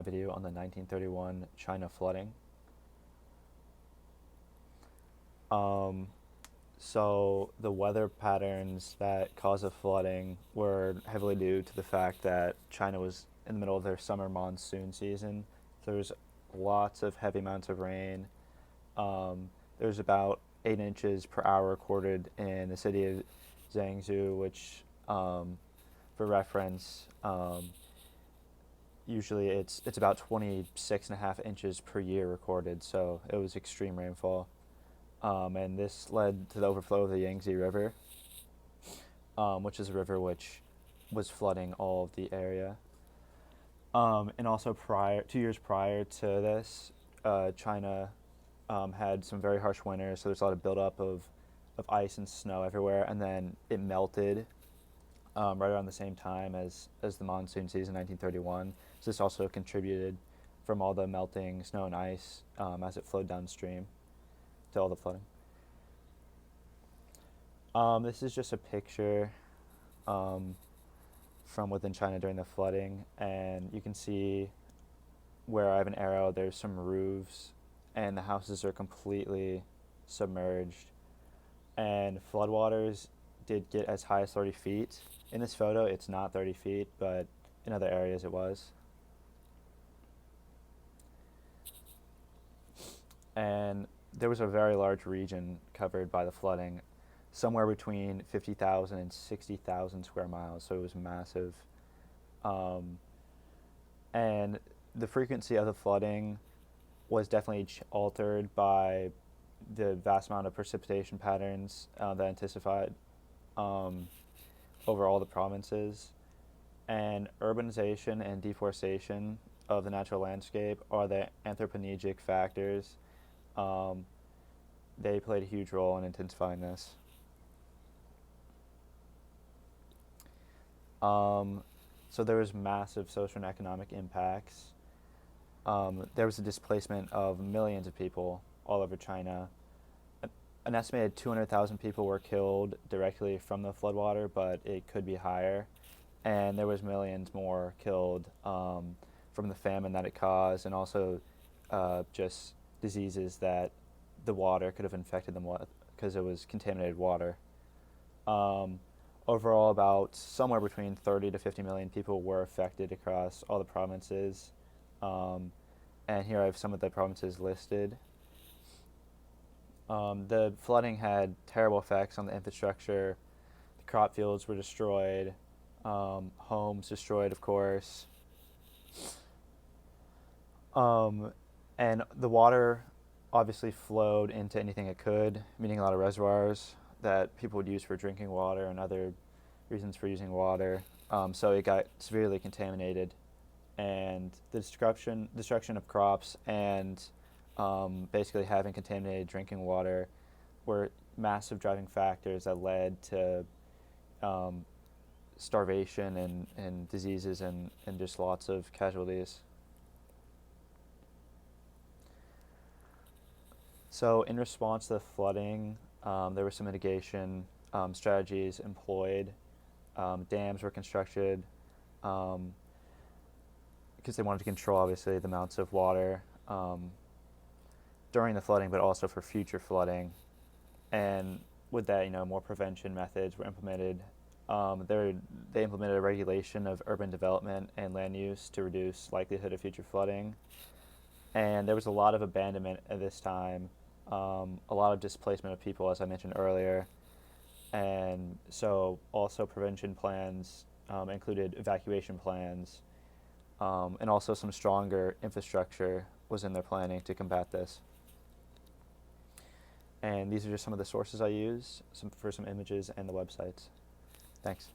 Video on the 1931 China flooding. Um, so the weather patterns that caused the flooding were heavily due to the fact that China was in the middle of their summer monsoon season. So there's lots of heavy amounts of rain. There's about 8 inches per hour recorded in the city of Zhangzhou, which, for reference, usually it's about 26.5 inches per year recorded, so it was extreme rainfall. And this led to the overflow of the Yangtze River, which is a river which was flooding all of the area. And also 2 years prior to this, China had some very harsh winters, so there's a lot of buildup of ice and snow everywhere, and then it melted right around the same time as the monsoon season, 1931. So this also contributed from all the melting snow and ice as it flowed downstream to all the flooding. This is just a picture from within China during the flooding, and you can see where I have an arrow, there's some roofs, and the houses are completely submerged. And floodwaters did get as high as 30 feet. In this photo, it's not 30 feet, but in other areas it was. And there was a very large region covered by the flooding, somewhere between 50,000 and 60,000 square miles, so it was massive. And the frequency of the flooding was definitely altered by the vast amount of precipitation patterns that intensified over all the provinces. And urbanization and deforestation of the natural landscape are the anthropogenic factors. They played a huge role in intensifying this. So there was massive social and economic impacts. There was a displacement of millions of people all over China. An estimated 200,000 people were killed directly from the floodwater, but it could be higher. And there was millions more killed from the famine that it caused, and also just diseases that the water could have infected them with because it was contaminated water. Overall, about somewhere between 30 to 50 million people were affected across all the provinces. And here I have some of the provinces listed. The flooding had terrible effects on the infrastructure. The crop fields were destroyed, homes destroyed, of course. And the water obviously flowed into anything it could, meaning a lot of reservoirs that people would use for drinking water and other reasons for using water. So it got severely contaminated, and the destruction of crops and basically having contaminated drinking water were massive driving factors that led to starvation and diseases and just lots of casualties. So in response to the flooding, there were some mitigation strategies employed. Dams were constructed because they wanted to control, obviously, the amounts of water during the flooding, but also for future flooding. And with that, more prevention methods were implemented. They implemented a regulation of urban development and land use to reduce likelihood of future flooding. And there was a lot of abandonment at this time, a lot of displacement of people, as I mentioned earlier. And so also prevention plans included evacuation plans, and also some stronger infrastructure was in their planning to combat this. And these are just some of the sources I used for some images and the websites. Thanks.